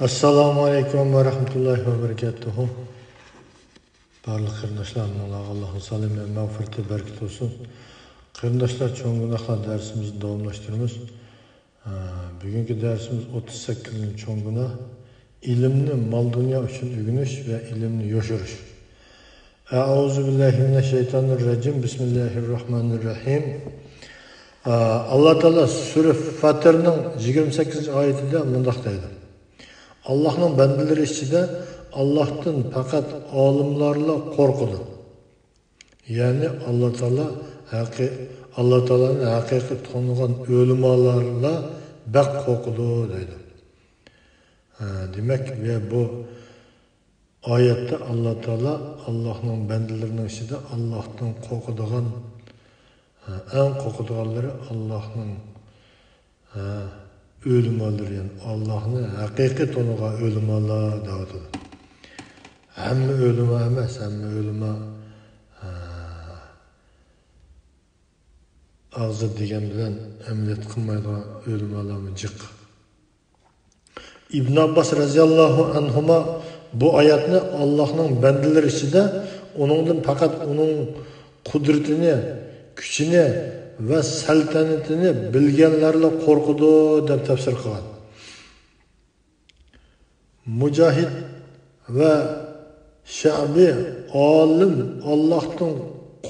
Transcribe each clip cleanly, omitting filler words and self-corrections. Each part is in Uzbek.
Assalomu alaykum va rahmatullohi va barakatuhu. Barliq qarindoshlarning Allohning salom va mag'firati barkat olsun. Qarindoshlar, cho'ng gunohlar darsimizni davomlashtiramiz. Bugungi darsimiz 38-cho'ng gunoh. Ilmni mol dunyo uchun o'rganish va ilmni yoshirish. A'uzu billahi minash shaytonir rojim. Bismillahirrohmanirrohim. Alloh taolo sura Fatirning 28-oyatida bunday deydi. Allah'ın bendeleri içinde Allah'tan fakat alimlerle korkudu. Yani Allah Teala'nın hakiki tanıgan ölümalarla bek korkudu dedi. Demek ve bu ayette Allah Teala Allah'ın bendelerinin içinde Allah'tan korkuduğun en korkuduğanları Allah'ın ölümalar, yani Allah'ın hakiki tonuğa ölümalar dağıtıldı. Hem ölüma emas, hem ölüma ağzı degen bilen emniyet kılmaydığı ölümalarımı cık. İbn Abbas raziyallahu anhuma bu ayetini Allah'ın bendeleri içinde onundan fakat onun kudretini, gücünü ve saltanatini bilgenlerle korkudu deb tafsir qilgan. Mujahid ve Şabi alim Allah'tan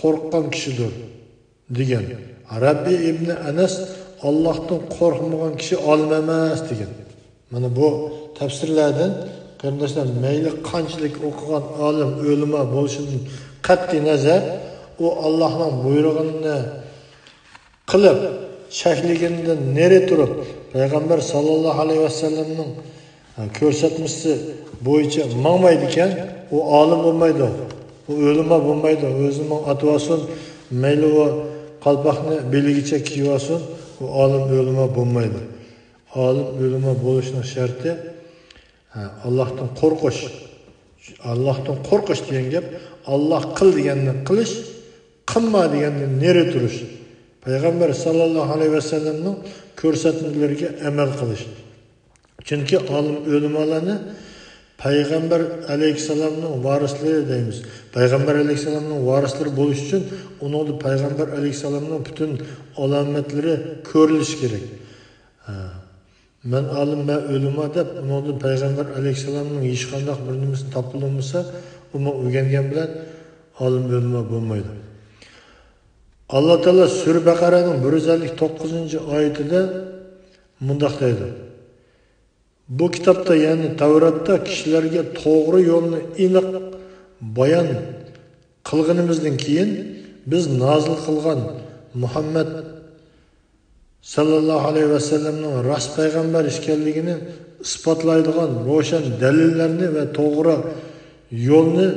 korkan kişidir degan. Rabbi ibn Anas Allah'tan korkmagan kişi alim emas degan. Mana bu tafsirlerden qarindoshlar, mayli qanchalik o'qigan alim o'lima bo'lishidan qat'iy nazar, o Allah'ın buyrug'ini qilib shakligidan nere turib Peygamber sallallahu aleyhi ve sellem'nin ko'rsatmasi bo'yicha mangmaydi ekan, o alim bo'lmaydi, o o'lima bo'lmaydi. O'zining ati olsin, mayli o qalpoqni beligicha kiyib olsin, o alim o'lima bo'lmaydi. Alim o'lima bo'lishning sharti Allah'tan qo'rqish. Allah'tan qo'rqish degan gap, Allah qil deganni qilish, qilma deganni nere turish. Peygamber sallallahu aleyhi ve sellem'nin ko'rsatmalariga amal qilish. Çünkü alim o'limalarni Peygamber aleyhisselam'ның varisleri deymiz. Peygamber aleyhisselam'ның varisleri bo'lish uchun onun Peygamber aleyhisselam'ның bütün alametleri ko'rilishi kerak. Men alim va o'lima deb onun Peygamber aleyhisselam'ның hech qanday bir nimasi topilmasa, uni o'rgangan bilan alim o'lima bo'lmaydi. Allah Teala Sure Bakara'nın 159. ayetinde mundaq deydi. Bu kitapta, yani Tevrat'ta kişilerge doğru yolunu iniq bayan kılgınımızdan keyin biz nazil kılgan Muhammed sallallahu aleyhi ve sellem'nin rast peygamber işkelliğini ispatlaydıgan roşan delillerini ve doğru yolunu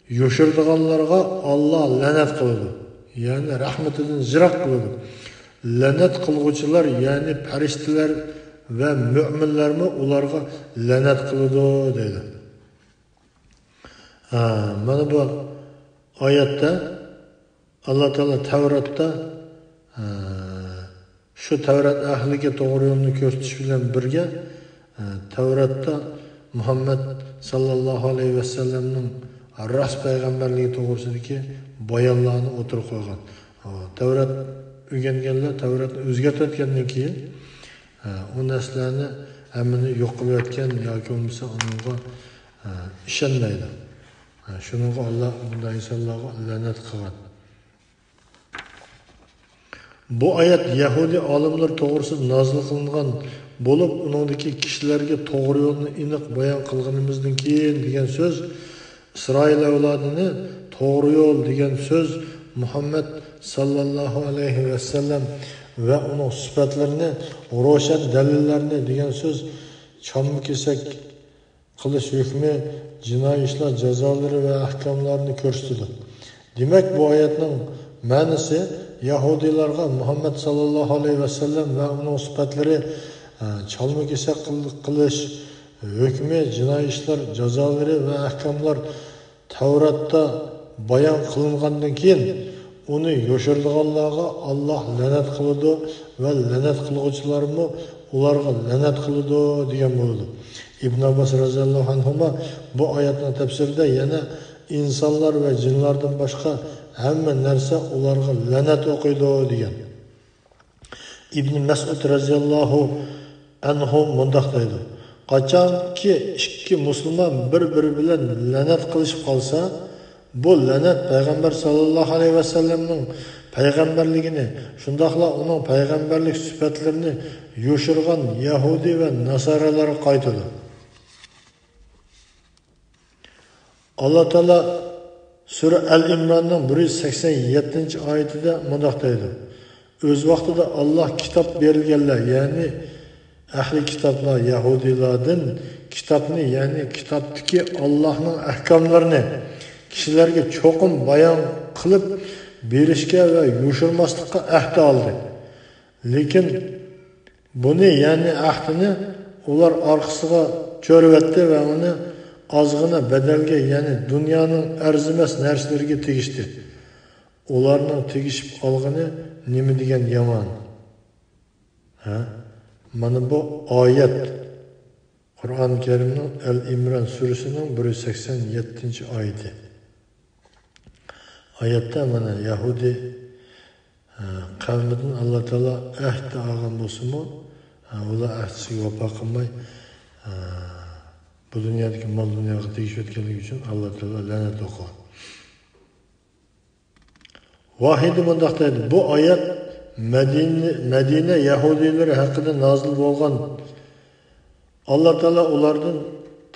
yoşurduğanlarga Allah lanet kıldı. Yani rahmetinden zirak kıldı. Lanet kılgıçılar, yani periştiler ve müminler mi onlara lanet kıldı dedi. Bana bu ayette Allah Teala Tevrat'ta şu Tevrat ahliga doğru yolunu ko'rsatish bilan birga Tevrat'ta Muhammed sallallahu aleyhi ve sellem'nin rast peygamberliği to'g'risidagi bayonlarni o'tirib qo'ygan. Tevrat o'rganganlar Tevratni o'zgartirgandan keyin o narsalarni hammani yo'q qilayotgan yoki bo'lmasa unga ishonmaydi. Shuningga Alloh bunday insonlarga la'nat qilgan. Bu ayet Yahudi olimlar to'g'risida nozil qilingan bo'lib, uningdagi kishilarga to'g'ri yo'lni aniq bayon qilganimizdan keyin degan so'z, İsrail avlodini to'g'ri yo'l degan so'z, Muhammed sallallahu aleyhi ve sellem ve onun sıfatlarını, roşan delillerini degan so'z, çamlı kesak qilish hukmi, jinoiy ishlar jazolari ve ahkamlarını ko'rsatdi. Demek bu ayetning ma'nosi Yahudilarga Muhammed sallallahu aleyhi ve sellem ve onun sıfatları çalma kesak qilish hukmi, jinoiy ishlar jazolari ve ahkamlar Tevrat'ta bayon qilingandan keyin uni yo'shirdiganlarga Allah lanet kıldı ve lanet kılgıçılarımı ularga la'nat qiladi degan bo'ldi. İbn Abbas roziyallohu anhu bu oyatning tafsirida yana insonlar va jinlardan boshqa hamma narsa ularga la'nat o'qiydi degan. İbn Mas'ud roziyallohu anhu mundaq deydi: qachonki ikki musulmon bir-biri bilan la'nat qilishib qolsa, bu la'nat payg'ambar sallallohu alayhi vasallamning payg'ambarligini, shundaqla uning payg'ambarlik sifatlarini yo'shirgan Yahudi va Nasoralarga qaytadi. Allah Teala Sura Al-Imronning 187-oyatida mundaq deydi: O'z vaqtida Allah kitob berilganlar, ya'ni ahli kitoblar Yahudilardan kitobni, ya'ni kitobdagi Allohning ahkomlarini kishilarga cho'qim bayon qilib berishga va yo'shirmaslikka ahd oldi. Lekin buni, ya'ni ahdini ular orqasiga cho'rivatdi va uni ozg'ina badalga, ya'ni dunyoning arzimas narsalariga tegishdi. Ularning tegishib olgani nima degan yomon. Mana bu oyat Qur'oni Karimning Al-Imron surasining 187-oyati. Oyatda mana Yahudi qavmidan Alloh taolo ahd olgan bo'lsa-mu, ular ahdisiga vafo qilmay bu dunyodagi mol dunyoga tegishib o'tganligi uchun Alloh taolo la'nat o'qidi. Vahidi mundaq deydi: bu oyat Madina Yahudiylari haqida nozil bo'lgan. Alloh taolo ulardan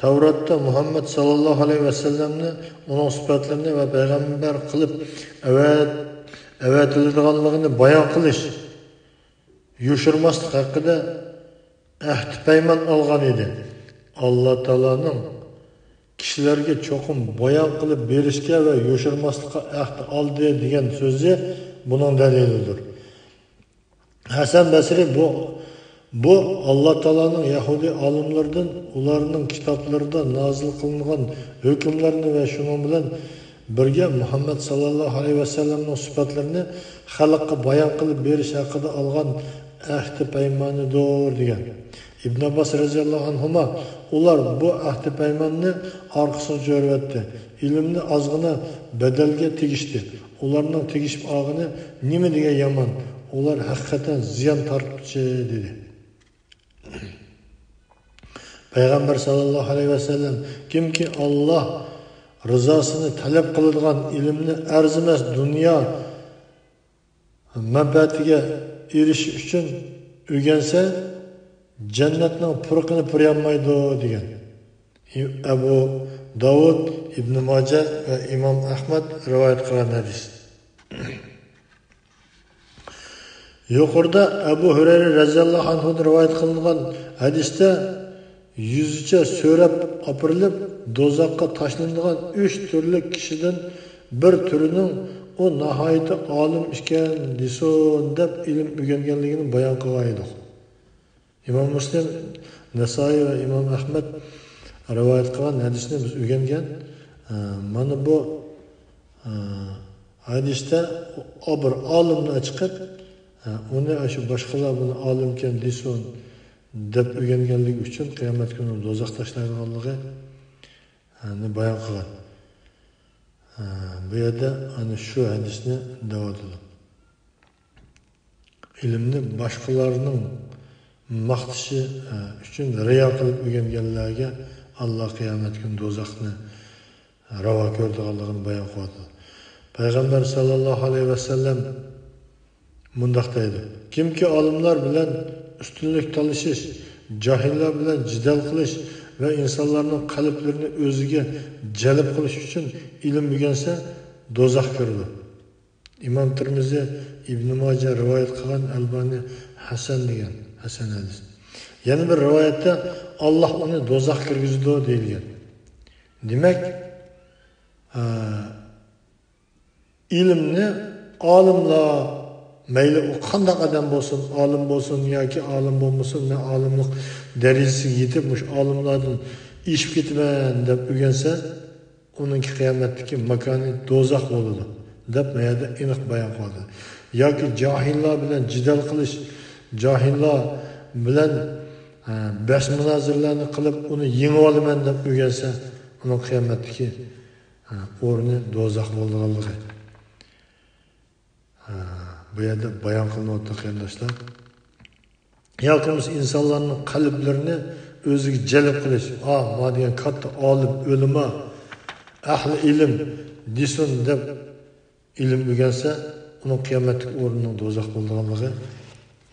Tavratda Muhammad sallallohu alayhi vasallamni, uning sifatlarini va payg'ambar qilib avatiladiganligini bayon qilish, yo'shirmaslik haqida ahd paymon olgan edi. Alloh taoloning kishilarga cho'qim bayon qilib berishga va yo'shirmaslikka ahd oldi degan so'zi buning dalilidir. Hasan Basri bu Alloh taoloning Yahudi olimlaridan ularning kitoblarida nozil qilingan hukmlarni va shuning bilan birga Muhammad sallallohu alayhi vasallamning sifatlarini xalqqa bayon qilib berish haqida olgan ahd paymonidir degan. İbn Abbas roziyallohu anhu ular bu ahd paymonni orqasiga jo'rvatdi. Ilmni ozg'ina badalga tegishdi. Ularning tegishib olgani nima degan yomon. Ular haqiqatan ziyon tortibchi dedi. Payg'ambar sallallohu alayhi vasallam kimki Alloh rizosini talab qiladigan ilmni arzimas dunyo manfaatiga erishish uchun o'rgansa, jannatning purqini purolmaydi degan. Abu Davud, Ibn Majah va Imom Ahmad rivoyat qilgan hadis. Yuqorida Abu Hurayra roziyallohu anhu rivoyat qilingan hadisda yuzicha so'rab opirilib do'zaxga tashlanadigan 3 turli kishidan bir turining o nihoyatda olim ekan desin deb ilm o'rganganligini bayon qilgan edi. İmam Muslim, Nasoiy va Imom Ahmad rivoyat qilgan hadisni biz o'rgangan. Mana bu hadisda bir olimni chiqib, uni shu boshqalar buni olimkan desin deb o'rganganligi uchun qiyomat kuni do'zax tashlanganligini bayon qilgan. Bu yerda ana shu hadisni davodildi. Ilmni boshqalarning maqtishi uchun riyo qilib o'rganganlarga Alloh qiyomat kuni do'zaxni ravo ko'rdiganligini bayon qildi. Payg'ambar sallallohu alayhi vasallam mundaq deydi: kimki olimlar bilan ustunlik talashish, johillar bilan jidal qilish va insonlarning qalblarini o'ziga jalb qilish uchun ilm o'rgansa, do'zax kirdi. Imom Tirmiziy, Ibn Majah rivoyat qilgan, Albani hasan degan. Hasan hadis. Yana bir rivoyatda Alloh uni do'zax kirgizdi deyilgan. Demak, ilmni olimlar, mayli u qanday odam bo'lsin, olim bo'lsin yoki olim bo'lmasin, men olimlik darajasiga yetib, mush olimlardan eshib ketaman deb o'rgansa, uning qiyomatdagi makoni do'zax bo'ladi deb mayada aniq bayon qildi. Yoki johillar bilan jidal qilish, johillar bilan bas munozirlarni qilib uni yengib olaman deb o'rgansa, uning qiyomatdagi o'rni do'zax bo'lganligi bu yerda bayon qilinyapti qarindoshlar. Yoki biz insonlarning qalblarini o'ziga jalb qilish, ma degan katta olim, ulamo, ahli ilm desin deb ilm o'rgansa, uning qiyomatdagi o'rnining do'zax bo'lganligi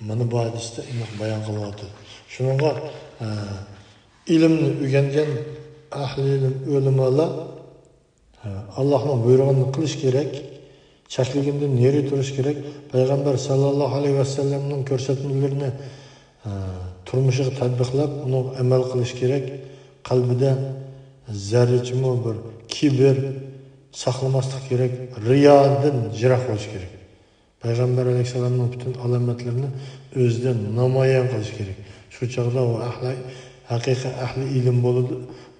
mana bu hadisda aniq bayon qilyapti. Shuningga ilmni o'rgangan ahli ilm, ulamolar Allohning buyrug'ini qilish kerak, chekligidan neri turish kerak. Payg'ambar sallallohu alayhi vasallamning ko'rsatmalarini turmushiga tatbiqlab, uni amal qilish kerak. Qalbida zarrachimi bir kibr saqlamaslik kerak, riyodan jiroq bo'lish kerak. Payg'ambar alayhisalomning butun alomatlarini o'zidan namoyon qilish kerak. Shu chog'da u haqiqiy ahli ilm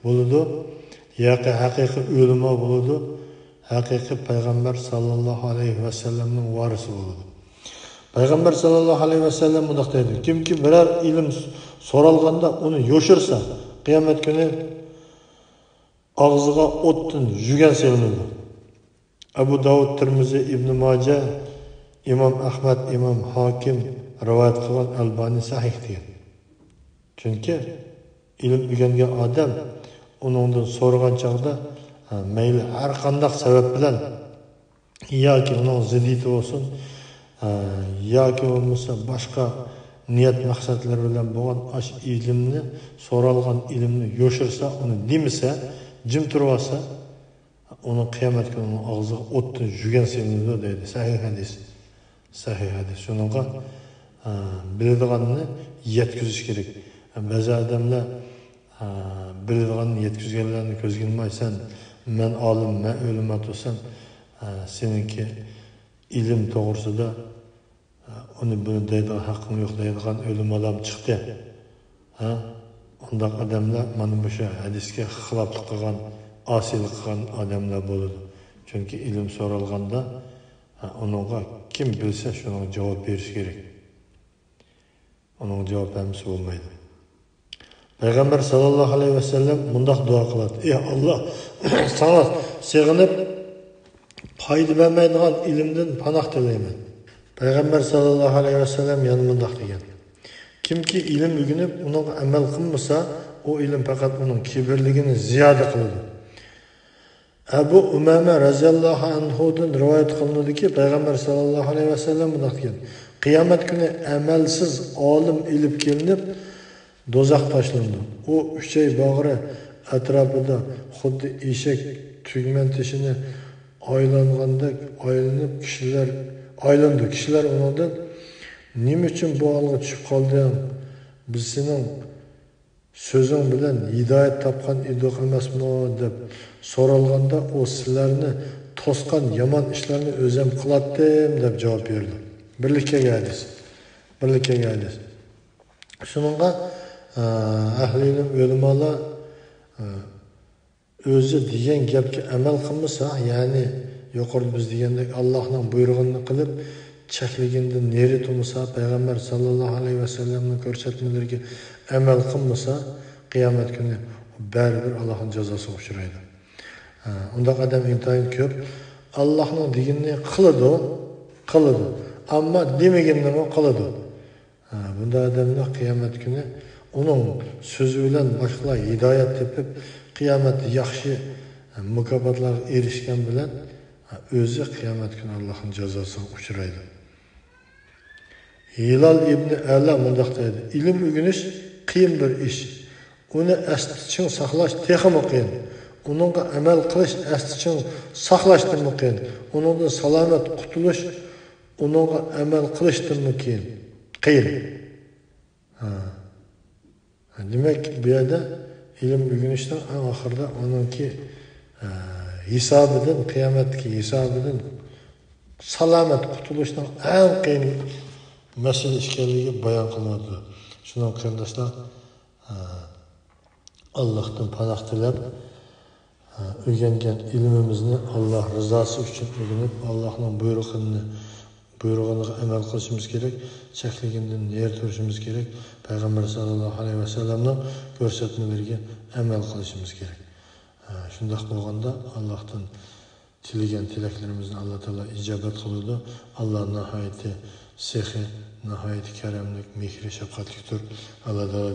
bo'ladi, yoki haqiqiy ulamo bo'ladi, haqiqiy payg'ambar sallallohu alayhi vasallamning varisi bo'ladi. Payg'ambar sallallohu alayhi vasallam bunday dedi: kimki biror ilm so'ralganda uni yo'shirsa, qiyomat kuni og'ziga o'tdan yugan selinadi. Abu Davud, Tirmizi, Ibn Majah, İmam Ahmad, İmam Hakim rivoyat qilgan, Albani sahih degan. Chunki ilm o'rgangan odam uningdan so'ragan chog'da mayli har qanday sabab bilan yoki uning ziddiyati bo'lsin, yoki bo'lmasa boshqa niyat maqsadlar bilan bo'lgan ilmni, so'ralgan ilmni yo'shirsa, uni demasa, jim turib olsa, uni qiyomat kuni og'ziga o'tdan yugan selinadi deydi. Sahih hadis. Sahih hadis. Shuningga biladiganini yetkazish kerak. Ba'zi odamlar biladiganini yetkazganlarni ko'zga ilmaysan, men olim, men ulamo bo'lsam, seninki ilm to'g'risida uni buni deydigan haqqim yo'q deydigan ulamolar chiqdi. Undaq odamlar mana bu hadisga xiloflik qilgan, osiylik qilgan odamlar bo'ladi. Chunki ilm so'ralganda uningga kim bilsa shunga javob berish kerak. Uning javob bermasa bo'lmaydi. Payg'ambar sallallohu alayhi vasallam bundoq duo qiladi: ey Alloh, sana sig'inib foyda bermaydigan ilmdan panoh tilayman. Payg'ambar sallallohu alayhi vasallam yana bundoq degan: kimki ilm o'rganib unga amal qilmasa, o ilm faqat uning kibrligini ziyoda qiladi. Abu Umama raziyallohu anhudan rivoyat qilinadiki, Payg'ambar sallallohu alayhi vasallam bundoq degan: qiyomat kuni amalsiz olim ilib kelinib do'zax tashlandi. U uchay bog'ri atrofida xuddi eshak tugman tishini aylangandek aylanib aylandi. Kishilar undan nima uchun bu holga tushib qolding? Biz sening so'zing bilan hidoyat topgan edik emasmi deb so'ralganda, o sizlarni to'sqan yomon ishlarni o'zim qilatdim deb javob berdi. Birlikka hadis. Shuningga ahli ilm, ulamolar o'zi degan gapga amal qilmasa, ya'ni yuqorida biz degandek Allohning buyrug'ini qilib, chekligidan neri turmasa, payg'ambar sallallohu alayhi vasallamning ko'rsatmalariga amal qilmasa, qiyomat kuni baribir Allohning jazosiga uchraydi. Unda odam intayin ko'p Allohning deganini qiladi, ammo demaganini qiladi. Bunda odamlar qiyomat kuni uning so'zi bilan boshqa hidoyat tepib, qiyomatda yaxshi mukofotlarga erishgan bilan o'zi qiyomat kuni Allohning jazosiga uchraydi. Hilal ibn Ala mundaq deydi: ilm o'rganish qiyin bir ish. Uni asli saqlash texmi qiyin. Uningga amal qilish asli saqlashdan qiyin. Uningdan salomat qutulish uningga amal qilishdan qiyin. Demak, bu yerda ilm o'rganishdan oxirida uningki hisobidan, qiyomatdagi hisobidan salomat qutulishdan eng qiyin masala ekanligi bayon qilinadi. Shundan qarindoshlar, Allohdan panoh tilab, o'rgangan ilmimizni Alloh rizosi uchun o'rganib, Allohning buyrug'ini buyrug'iga amal qilishimiz kerak, cheklagandan yer turishimiz kerak, payg'ambar sallallohu alayhi vasallamning ko'rsatmalariga amal qilishimiz kerak. Shundoq bo'lganda Allohdan tilagan tilaklarimizni Alloh taolo ijobat qiladi. Alloh nihoyatda sehi, nihoyatda karamlik, mehri, shafqatlidir. Alloh taolo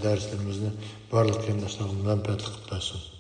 darslarimizni barliq qarindoshlarga manfaatli qilib bersin.